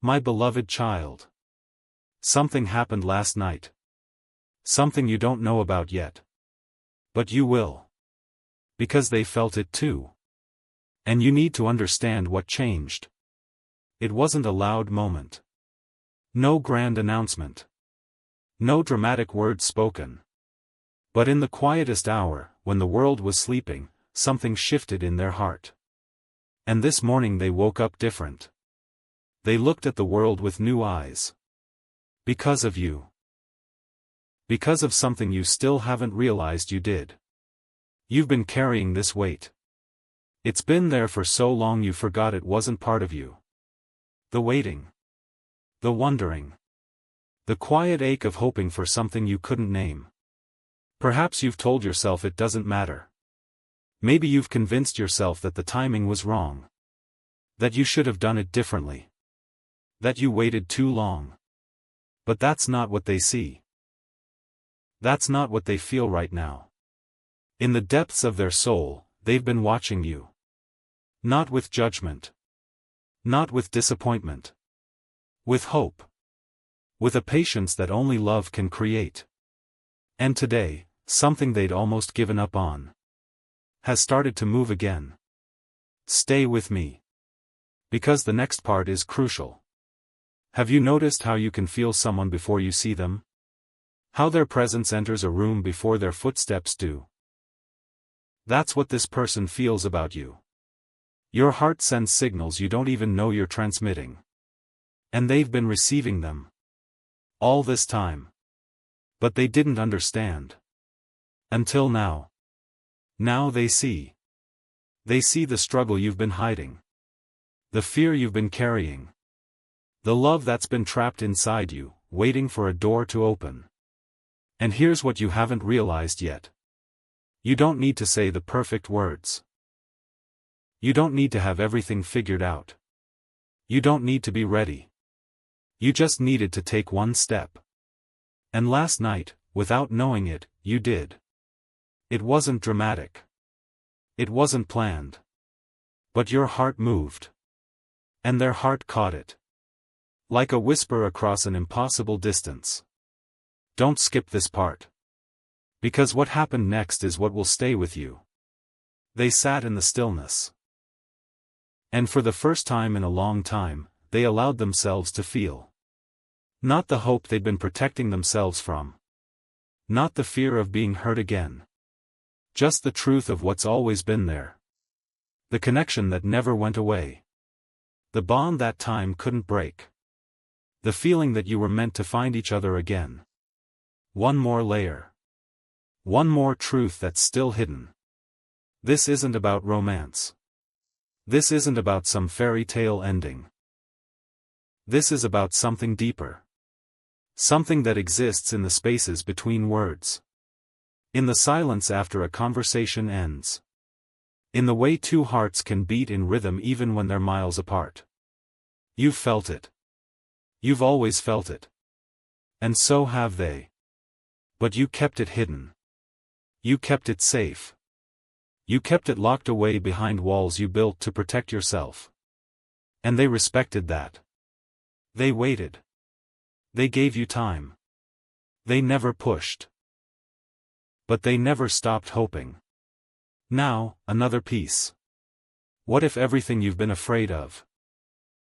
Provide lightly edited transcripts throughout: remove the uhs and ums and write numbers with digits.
My beloved child. Something happened last night. Something you don't know about yet. But you will. Because they felt it too. And you need to understand what changed. It wasn't a loud moment. No grand announcement. No dramatic words spoken. But in the quietest hour, when the world was sleeping, something shifted in their heart. And this morning they woke up different. They looked at the world with new eyes. Because of you. Because of something you still haven't realized you did. You've been carrying this weight. It's been there for so long you forgot it wasn't part of you. The waiting. The wondering. The quiet ache of hoping for something you couldn't name. Perhaps you've told yourself it doesn't matter. Maybe you've convinced yourself that the timing was wrong. That you should have done it differently. That you waited too long. But that's not what they see. That's not what they feel right now. In the depths of their soul, they've been watching you. Not with judgment. Not with disappointment. With hope. With a patience that only love can create. And today, something they'd almost given up on has started to move again. Stay with me. Because the next part is crucial. Have you noticed how you can feel someone before you see them? How their presence enters a room before their footsteps do? That's what this person feels about you. Your heart sends signals you don't even know you're transmitting. And they've been receiving them. All this time. But they didn't understand. Until now. Now they see. They see the struggle you've been hiding. The fear you've been carrying. The love that's been trapped inside you, waiting for a door to open. And here's what you haven't realized yet. You don't need to say the perfect words. You don't need to have everything figured out. You don't need to be ready. You just needed to take one step. And last night, without knowing it, you did. It wasn't dramatic. It wasn't planned. But your heart moved. And their heart caught it. Like a whisper across an impossible distance. Don't skip this part. Because what happened next is what will stay with you. They sat in the stillness. And for the first time in a long time, they allowed themselves to feel. Not the hope they'd been protecting themselves from. Not the fear of being hurt again. Just the truth of what's always been there. The connection that never went away. The bond that time couldn't break. The feeling that you were meant to find each other again. One more layer. One more truth that's still hidden. This isn't about romance. This isn't about some fairy tale ending. This is about something deeper. Something that exists in the spaces between words. In the silence after a conversation ends. In the way two hearts can beat in rhythm even when they're miles apart. You've felt it. You've always felt it. And so have they. But you kept it hidden. You kept it safe. You kept it locked away behind walls you built to protect yourself. And they respected that. They waited. They gave you time. They never pushed. But they never stopped hoping. Now, another piece. What if everything you've been afraid of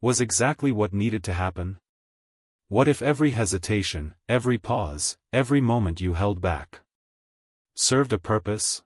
was exactly what needed to happen? What if every hesitation, every pause, every moment you held back served a purpose?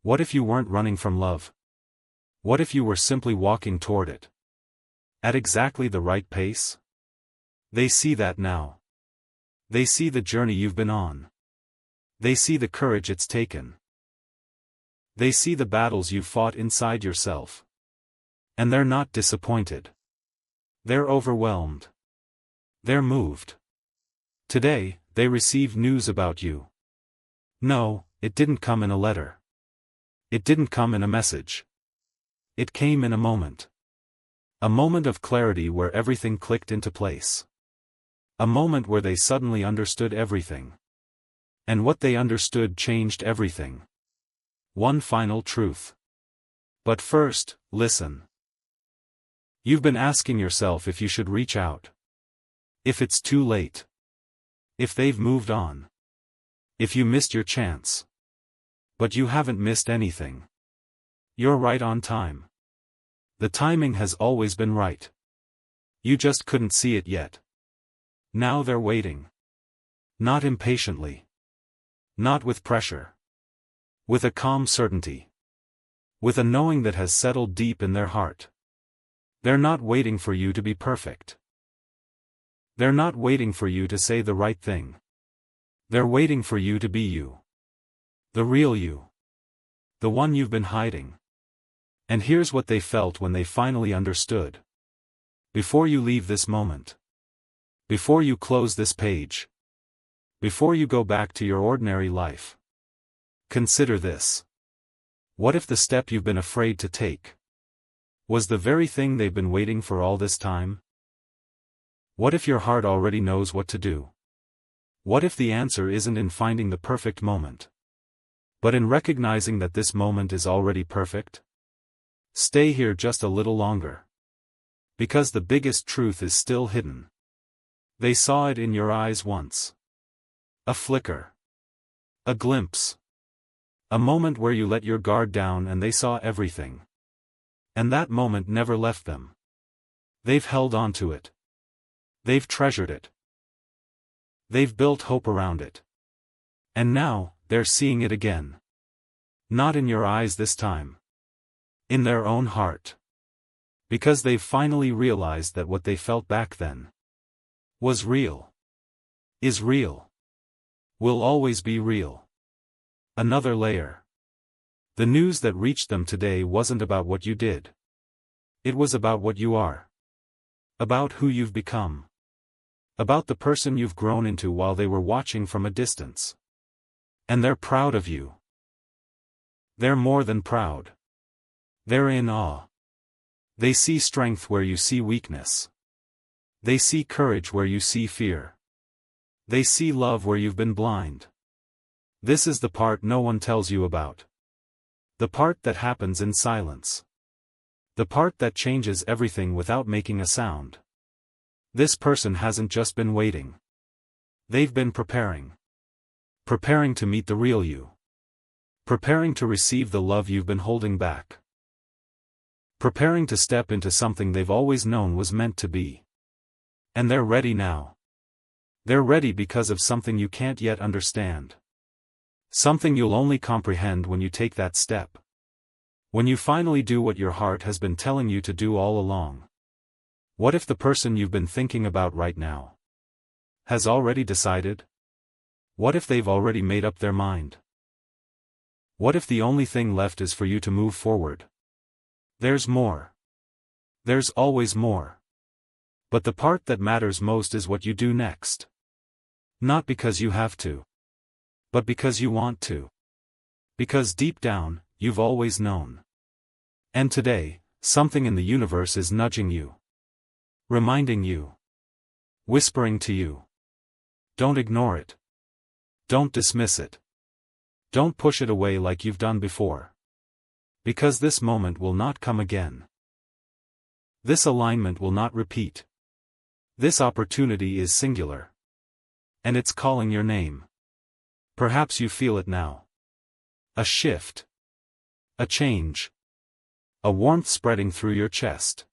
What if you weren't running from love? What if you were simply walking toward it? At exactly the right pace? They see that now. They see the journey you've been on. They see the courage it's taken. They see the battles you've fought inside yourself. And they're not disappointed. They're overwhelmed. They're moved. Today, they received news about you. No, it didn't come in a letter. It didn't come in a message. It came in a moment. A moment of clarity where everything clicked into place. A moment where they suddenly understood everything. And what they understood changed everything. One final truth. But first, listen. You've been asking yourself if you should reach out. If it's too late. If they've moved on. If you missed your chance. But you haven't missed anything. You're right on time. The timing has always been right. You just couldn't see it yet. Now they're waiting. Not impatiently. Not with pressure. With a calm certainty. With a knowing that has settled deep in their heart. They're not waiting for you to be perfect. They're not waiting for you to say the right thing. They're waiting for you to be you. The real you. The one you've been hiding. And here's what they felt when they finally understood. Before you leave this moment. Before you close this page. Before you go back to your ordinary life. Consider this. What if the step you've been afraid to take was the very thing they've been waiting for all this time? What if your heart already knows what to do? What if the answer isn't in finding the perfect moment, but in recognizing that this moment is already perfect? Stay here just a little longer. Because the biggest truth is still hidden. They saw it in your eyes once. A flicker. A glimpse. A moment where you let your guard down and they saw everything. And that moment never left them. They've held on to it. They've treasured it. They've built hope around it. And now, they're seeing it again. Not in your eyes this time. In their own heart. Because they've finally realized that what they felt back then was real. Is real. Will always be real. Another layer. The news that reached them today wasn't about what you did. It was about what you are. About who you've become. About the person you've grown into while they were watching from a distance. And they're proud of you. They're more than proud. They're in awe. They see strength where you see weakness. They see courage where you see fear. They see love where you've been blind. This is the part no one tells you about. The part that happens in silence. The part that changes everything without making a sound. This person hasn't just been waiting. They've been preparing. Preparing to meet the real you. Preparing to receive the love you've been holding back. Preparing to step into something they've always known was meant to be. And they're ready now. They're ready because of something you can't yet understand. Something you'll only comprehend when you take that step. When you finally do what your heart has been telling you to do all along. What if the person you've been thinking about right now has already decided? What if they've already made up their mind? What if the only thing left is for you to move forward? There's more. There's always more. But the part that matters most is what you do next. Not because you have to. But because you want to. Because deep down, you've always known. And today, something in the universe is nudging you. Reminding you. Whispering to you. Don't ignore it. Don't dismiss it. Don't push it away like you've done before. Because this moment will not come again. This alignment will not repeat. This opportunity is singular. And it's calling your name. Perhaps you feel it now. A shift. A change. A warmth spreading through your chest.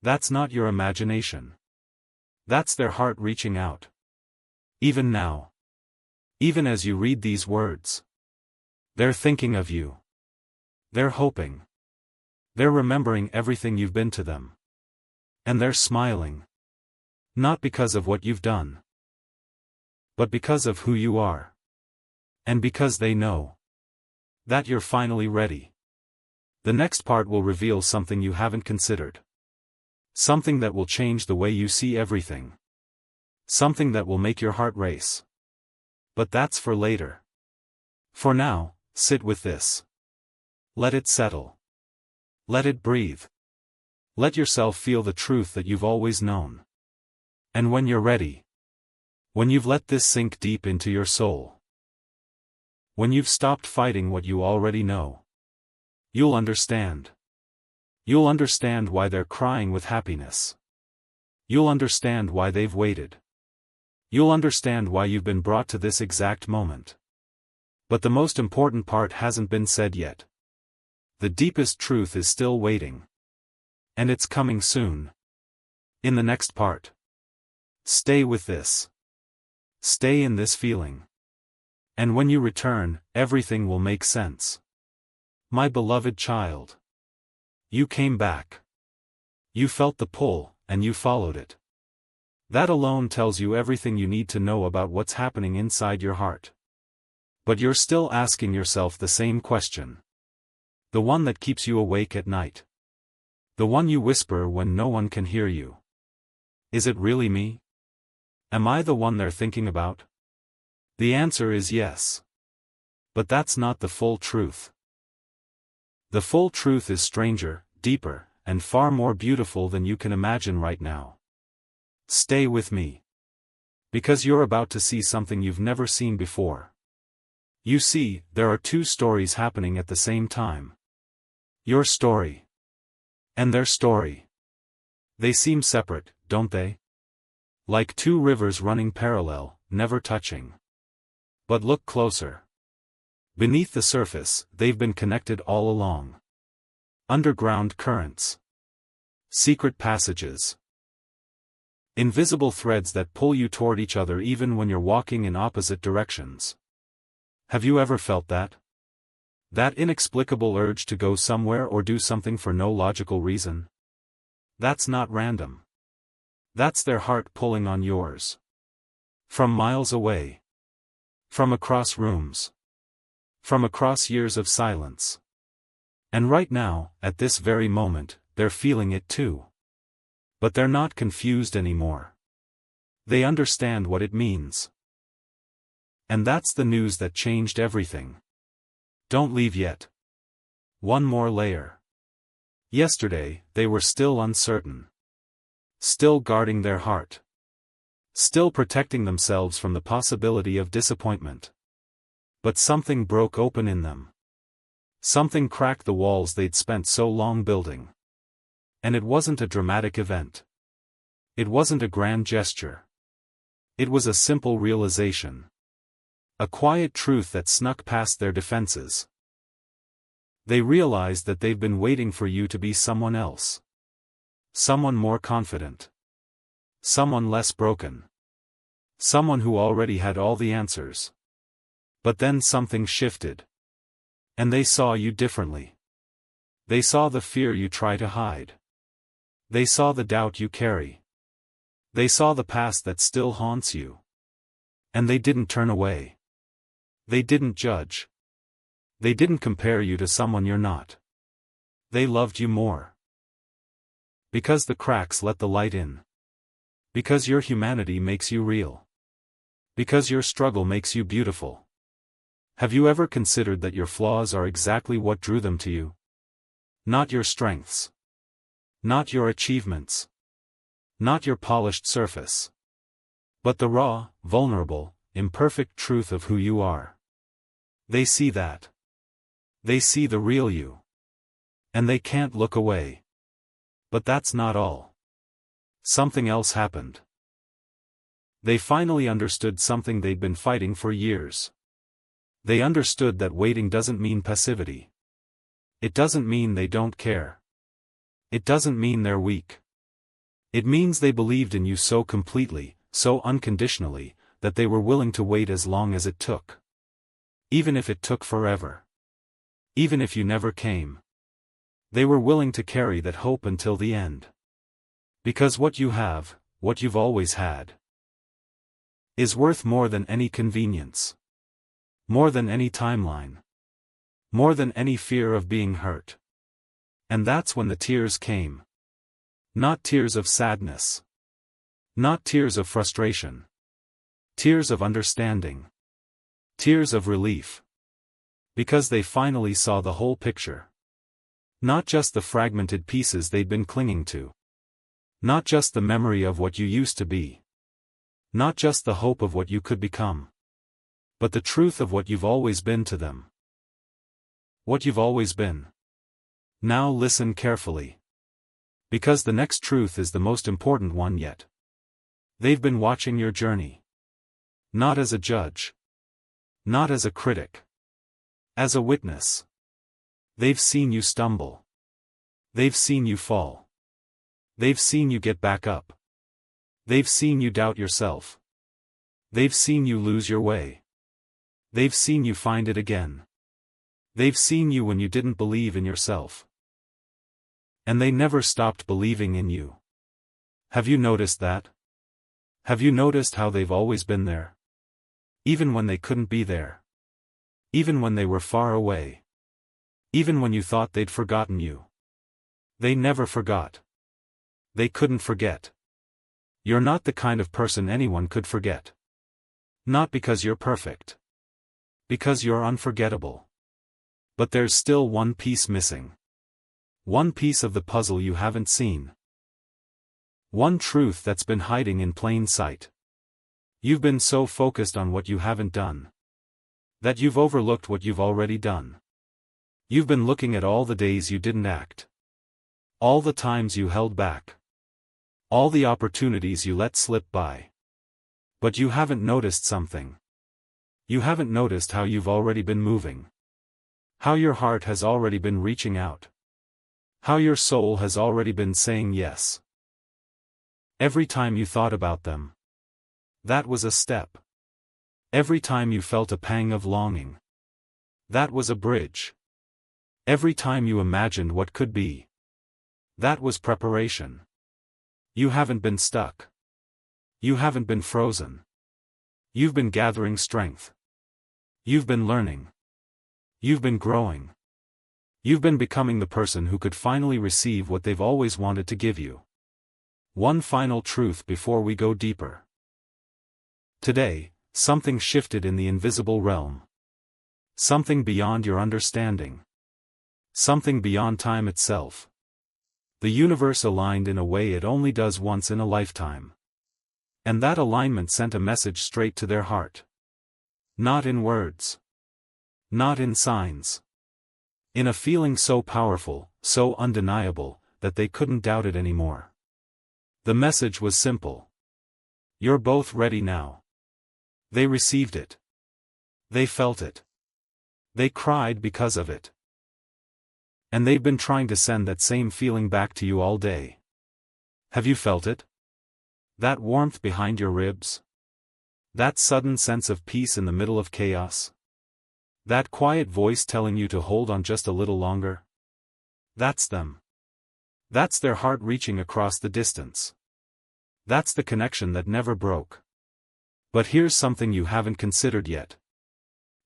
That's not your imagination. That's their heart reaching out. Even now. Even as you read these words. They're thinking of you. They're hoping. They're remembering everything you've been to them. And they're smiling. Not because of what you've done. But because of who you are. And because they know that you're finally ready. The next part will reveal something you haven't considered. Something that will change the way you see everything. Something that will make your heart race. But that's for later. For now, sit with this. Let it settle. Let it breathe. Let yourself feel the truth that you've always known. And when you're ready. When you've let this sink deep into your soul. When you've stopped fighting what you already know. You'll understand. You'll understand why they're crying with happiness. You'll understand why they've waited. You'll understand why you've been brought to this exact moment. But the most important part hasn't been said yet. The deepest truth is still waiting. And it's coming soon. In the next part. Stay with this. Stay in this feeling. And when you return, everything will make sense. My beloved child. You came back. You felt the pull, and you followed it. That alone tells you everything you need to know about what's happening inside your heart. But you're still asking yourself the same question. The one that keeps you awake at night. The one you whisper when no one can hear you. Is it really me? Am I the one they're thinking about? The answer is yes. But that's not the full truth. The full truth is stranger, deeper, and far more beautiful than you can imagine right now. Stay with me. Because you're about to see something you've never seen before. You see, there are two stories happening at the same time. Your story. And their story. They seem separate, don't they? Like two rivers running parallel, never touching. But look closer. Beneath the surface, they've been connected all along. Underground currents. Secret passages. Invisible threads that pull you toward each other even when you're walking in opposite directions. Have you ever felt that? That inexplicable urge to go somewhere or do something for no logical reason? That's not random. That's their heart pulling on yours. From miles away. From across rooms. From across years of silence. And right now, at this very moment, they're feeling it too. But they're not confused anymore. They understand what it means. And that's the news that changed everything. Don't leave yet. One more layer. Yesterday, they were still uncertain. Still guarding their heart. Still protecting themselves from the possibility of disappointment. But something broke open in them. Something cracked the walls they'd spent so long building. And it wasn't a dramatic event. It wasn't a grand gesture. It was a simple realization. A quiet truth that snuck past their defenses. They realized that they've been waiting for you to be someone else. Someone more confident. Someone less broken. Someone who already had all the answers. But then something shifted. And they saw you differently. They saw the fear you try to hide. They saw the doubt you carry. They saw the past that still haunts you. And they didn't turn away. They didn't judge. They didn't compare you to someone you're not. They loved you more. Because the cracks let the light in. Because your humanity makes you real. Because your struggle makes you beautiful. Have you ever considered that your flaws are exactly what drew them to you? Not your strengths. Not your achievements. Not your polished surface. But the raw, vulnerable, imperfect truth of who you are. They see that. They see the real you. And they can't look away. But that's not all. Something else happened. They finally understood something they'd been fighting for years. They understood that waiting doesn't mean passivity. It doesn't mean they don't care. It doesn't mean they're weak. It means they believed in you so completely, so unconditionally, that they were willing to wait as long as it took. Even if it took forever. Even if you never came. They were willing to carry that hope until the end. Because what you have, what you've always had, is worth more than any convenience. More than any timeline. More than any fear of being hurt. And that's when the tears came. Not tears of sadness. Not tears of frustration. Tears of understanding. Tears of relief. Because they finally saw the whole picture. Not just the fragmented pieces they'd been clinging to. Not just the memory of what you used to be. Not just the hope of what you could become. But the truth of what you've always been to them. What you've always been. Now listen carefully. Because the next truth is the most important one yet. They've been watching your journey. Not as a judge. Not as a critic. As a witness. They've seen you stumble. They've seen you fall. They've seen you get back up. They've seen you doubt yourself. They've seen you lose your way. They've seen you find it again. They've seen you when you didn't believe in yourself. And they never stopped believing in you. Have you noticed that? Have you noticed how they've always been there? Even when they couldn't be there. Even when they were far away. Even when you thought they'd forgotten you. They never forgot. They couldn't forget. You're not the kind of person anyone could forget. Not because you're perfect. Because you're unforgettable. But there's still one piece missing. One piece of the puzzle you haven't seen. One truth that's been hiding in plain sight. You've been so focused on what you haven't done. That you've overlooked what you've already done. You've been looking at all the days you didn't act. All the times you held back. All the opportunities you let slip by. But you haven't noticed something. You haven't noticed how you've already been moving. How your heart has already been reaching out. How your soul has already been saying yes. Every time you thought about them. That was a step. Every time you felt a pang of longing. That was a bridge. Every time you imagined what could be. That was preparation. You haven't been stuck. You haven't been frozen. You've been gathering strength. You've been learning. You've been growing. You've been becoming the person who could finally receive what they've always wanted to give you. One final truth before we go deeper. Today, something shifted in the invisible realm. Something beyond your understanding. Something beyond time itself. The universe aligned in a way it only does once in a lifetime. And that alignment sent a message straight to their heart. Not in words. Not in signs. In a feeling so powerful, so undeniable, that they couldn't doubt it anymore. The message was simple. You're both ready now. They received it. They felt it. They cried because of it. And they've been trying to send that same feeling back to you all day. Have you felt it? That warmth behind your ribs? That sudden sense of peace in the middle of chaos? That quiet voice telling you to hold on just a little longer? That's them. That's their heart reaching across the distance. That's the connection that never broke. But here's something you haven't considered yet.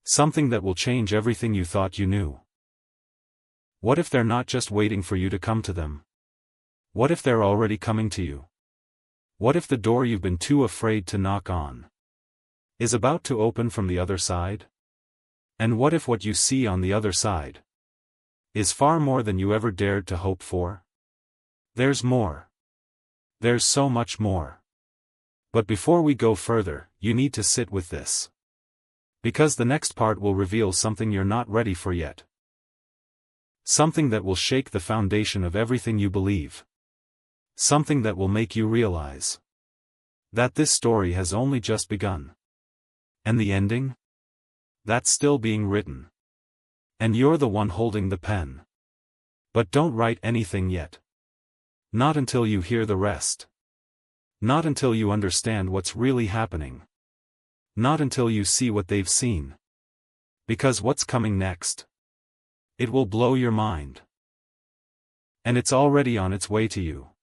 Something that will change everything you thought you knew. What if they're not just waiting for you to come to them? What if they're already coming to you? What if the door you've been too afraid to knock on is about to open from the other side? And what if what you see on the other side is far more than you ever dared to hope for? There's more. There's so much more. But before we go further, you need to sit with this. Because the next part will reveal something you're not ready for yet. Something that will shake the foundation of everything you believe. Something that will make you realize that this story has only just begun. And the ending? That's still being written. And you're the one holding the pen. But don't write anything yet. Not until you hear the rest. Not until you understand what's really happening. Not until you see what they've seen. Because what's coming next? It will blow your mind. And it's already on its way to you.